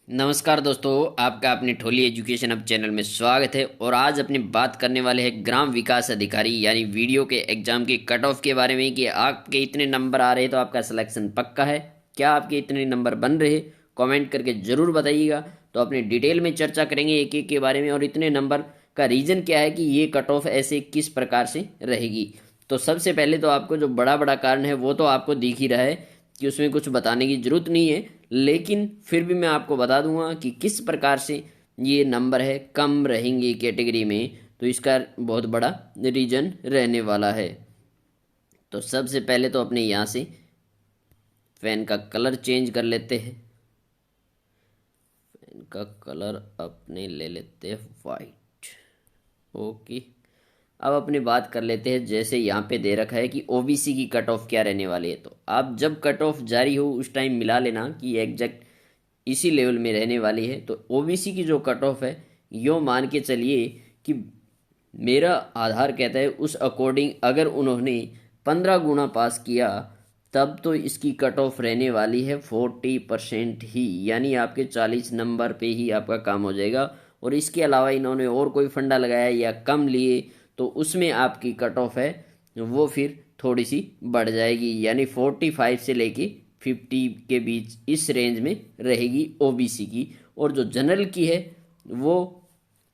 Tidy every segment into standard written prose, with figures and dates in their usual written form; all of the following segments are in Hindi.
नमस्कार दोस्तों, आपका अपने ठोली एजुकेशन अब चैनल में स्वागत है। और आज अपनी बात करने वाले हैं ग्राम विकास अधिकारी यानी वीडियो के एग्जाम की कट ऑफ के बारे में कि आपके इतने नंबर आ रहे हैं तो आपका सिलेक्शन पक्का है। क्या आपके इतने नंबर बन रहे, कमेंट करके ज़रूर बताइएगा। तो अपने डिटेल में चर्चा करेंगे एक एक के बारे में और इतने नंबर का रीज़न क्या है कि ये कट ऑफ ऐसे किस प्रकार से रहेगी। तो सबसे पहले तो आपको जो बड़ा बड़ा कारण है वो तो आपको दिख ही रहा है कि उसमें कुछ बताने की ज़रूरत नहीं है, लेकिन फिर भी मैं आपको बता दूंगा कि किस प्रकार से ये नंबर है कम रहेंगे कैटेगरी में। तो इसका बहुत बड़ा रीजन रहने वाला है। तो सबसे पहले तो अपने यहाँ से फैन का कलर चेंज कर लेते हैं। फैन का कलर अपने ले लेते हैं वाइट। ओके, अब अपनी बात कर लेते हैं। जैसे यहाँ पे दे रखा है कि ओबीसी की कट ऑफ क्या रहने वाली है, तो आप जब कट ऑफ जारी हो उस टाइम मिला लेना कि एग्जैक्ट इसी लेवल में रहने वाली है। तो ओबीसी की जो कट ऑफ है, यो मान के चलिए कि मेरा आधार कहता है उस अकॉर्डिंग अगर उन्होंने 15 गुना पास किया तब तो इसकी कट ऑफ रहने वाली है 40% ही, यानी आपके 40 नंबर पे ही आपका काम हो जाएगा। और इसके अलावा इन्होंने और कोई फंडा लगाया या कम लिए तो उसमें आपकी कट ऑफ है वो फिर थोड़ी सी बढ़ जाएगी, यानी 45 से लेके 50 के बीच इस रेंज में रहेगी ओबीसी की। और जो जनरल की है वो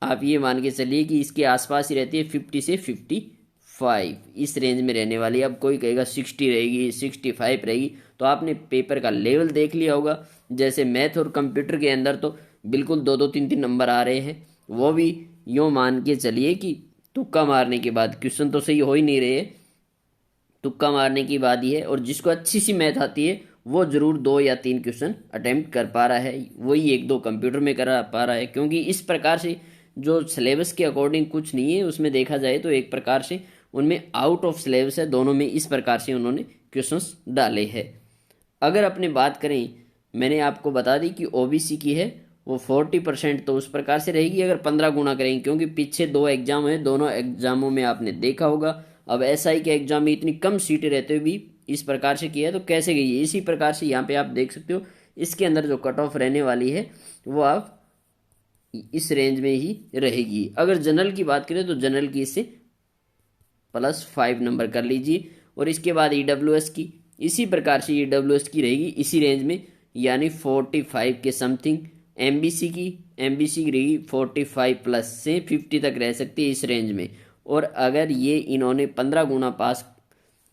आप ये मान के चलिए कि इसके आसपास ही रहती है, 50 से 55 इस रेंज में रहने वाली है। अब कोई कहेगा 60 रहेगी, 65 रहेगी, तो आपने पेपर का लेवल देख लिया होगा। जैसे मैथ और कंप्यूटर के अंदर तो बिल्कुल दो दो तीन तीन नंबर आ रहे हैं, वो भी यूँ मान के चलिए कि तुक्का मारने के बाद, क्वेश्चन तो सही हो ही नहीं रहे, तुक्का मारने की बात ही है। और जिसको अच्छी सी मैथ आती है वो जरूर 2 या 3 क्वेश्चन अटेम्प्ट कर पा रहा है, वही 1 2 कंप्यूटर में करा पा रहा है। क्योंकि इस प्रकार से जो सिलेबस के अकॉर्डिंग कुछ नहीं है उसमें देखा जाए तो एक प्रकार से उनमें आउट ऑफ सिलेबस है, दोनों में इस प्रकार से उन्होंने क्वेश्चंस डाले हैं। अगर अपनी बात करें, मैंने आपको बता दी कि ओबीसी की है वो 40% तो उस प्रकार से रहेगी अगर 15 गुना करेंगे, क्योंकि पीछे 2 एग्जाम है, दोनों एग्जामों में आपने देखा होगा। अब एसआई के एग्जाम में इतनी कम सीटें रहते हुए भी इस प्रकार से किया है तो कैसे गई है। इसी प्रकार से यहाँ पे आप देख सकते हो इसके अंदर जो कट ऑफ रहने वाली है वो आप इस रेंज में ही रहेगी। अगर जनरल की बात करें तो जनरल की इससे +5 नंबर कर लीजिए। और इसके बाद ईडब्ल्यूएस की इसी प्रकार से ईडब्ल्यूएस की रहेगी इसी रेंज में, यानी 45 के समथिंग। एमबीसी की रहेगी 45 प्लस से 50 तक रह सकती है इस रेंज में। और अगर ये इन्होंने 15 गुना पास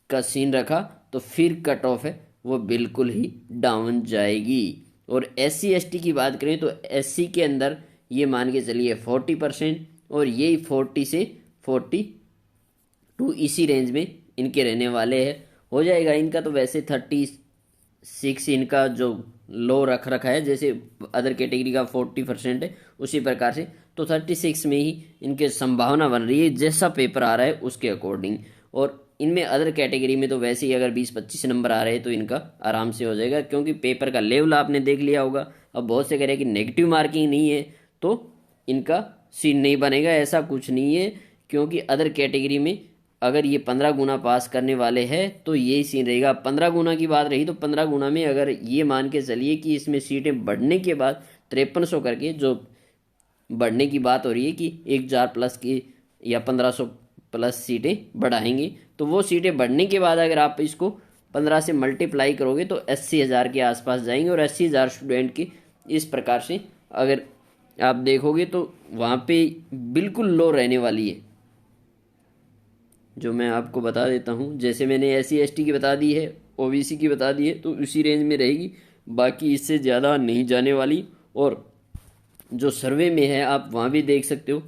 का सीन रखा तो फिर कट ऑफ है वो बिल्कुल ही डाउन जाएगी। और एससी एसटी की बात करें तो एससी के अंदर ये मान के चलिए 40%, और यही 40 से 42 इसी रेंज में इनके रहने वाले हैं। हो जाएगा इनका तो वैसे 36 इनका जो लो रख रखा है, जैसे अदर कैटेगरी का 40% है उसी प्रकार से, तो 36 में ही इनके संभावना बन रही है जैसा पेपर आ रहा है उसके अकॉर्डिंग। और इनमें अदर कैटेगरी में तो वैसे ही अगर 20 25 नंबर आ रहे हैं तो इनका आराम से हो जाएगा, क्योंकि पेपर का लेवल आपने देख लिया होगा। अब बहुत से कह रहे हैं कि नेगेटिव मार्किंग नहीं है तो इनका सीन नहीं बनेगा, ऐसा कुछ नहीं है। क्योंकि अदर कैटेगरी में अगर ये 15 गुना पास करने वाले हैं तो यही सीन रहेगा। 15 गुना की बात रही तो 15 गुना में अगर ये मान के चलिए कि इसमें सीटें बढ़ने के बाद 5300 करके जो बढ़ने की बात हो रही है कि 1000 प्लस की या 1500 प्लस सीटें बढ़ाएंगे, तो वो सीटें बढ़ने के बाद अगर आप इसको 15 से मल्टीप्लाई करोगे तो 80,000 के आसपास जाएंगे। और 80,000 स्टूडेंट की इस प्रकार से अगर आप देखोगे तो वहाँ पे बिल्कुल लो रहने वाली है, जो मैं आपको बता देता हूँ। जैसे मैंने एससी एसटी की बता दी है, ओबीसी की बता दी है, तो उसी रेंज में रहेगी, बाकी इससे ज़्यादा नहीं जाने वाली। और जो सर्वे में है आप वहाँ भी देख सकते हो,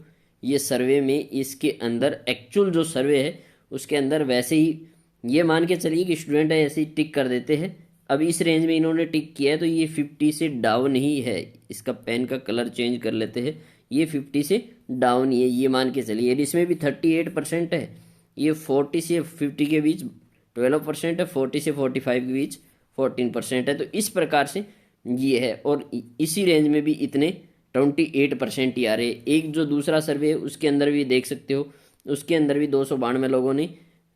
ये सर्वे में इसके अंदर एक्चुअल जो सर्वे है उसके अंदर वैसे ही ये मान के चलिए कि स्टूडेंट है ऐसे ही टिक कर देते हैं। अब इस रेंज में इन्होंने टिक किया है तो ये 50 से डाउन ही है। इसका पेन का कलर चेंज कर लेते हैं, ये 50 से डाउन ही है ये मान के चलिए। इसमें भी 38% है, ये 40 से 50 के बीच 12% है, 40 से 45 के बीच 14% है। तो इस प्रकार से ये है। और इसी रेंज में भी इतने 28% ही आ रहे। एक जो दूसरा सर्वे है उसके अंदर भी देख सकते हो, उसके अंदर भी 292 लोगों ने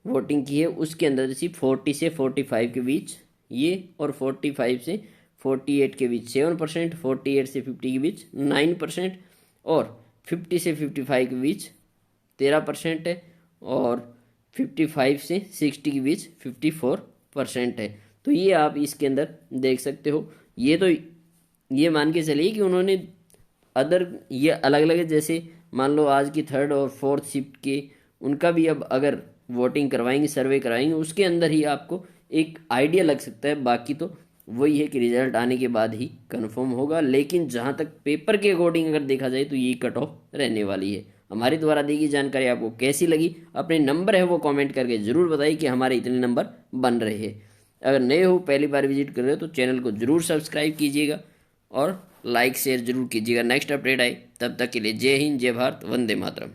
वोटिंग की है, उसके अंदर सिर्फ 40 से 45 के बीच ये, और 45 से 48 के बीच 7%, 48 से 50 के बीच 9%, और 50 से 55 के बीच 13% है, और 55 से 60 के बीच 54% है। तो ये आप इसके अंदर देख सकते हो। ये मान के चलिए कि उन्होंने अदर ये अलग अलग है, जैसे मान लो आज की थर्ड और फोर्थ शिफ्ट के उनका भी अब अगर वोटिंग करवाएंगे, सर्वे कराएंगे, उसके अंदर ही आपको एक आइडिया लग सकता है। बाकी तो वही है कि रिजल्ट आने के बाद ही कंफर्म होगा। लेकिन जहाँ तक पेपर के अकॉर्डिंग अगर देखा जाए तो ये कट ऑफ रहने वाली है। हमारे द्वारा दी गई जानकारी आपको कैसी लगी, अपने नंबर है वो कमेंट करके ज़रूर बताइए कि हमारे इतने नंबर बन रहे हैं। अगर नए हो, पहली बार विजिट कर रहे हो, तो चैनल को ज़रूर सब्सक्राइब कीजिएगा और लाइक शेयर जरूर कीजिएगा। नेक्स्ट अपडेट आए तब तक के लिए जय हिंद, जय भारत, वंदे मातरम।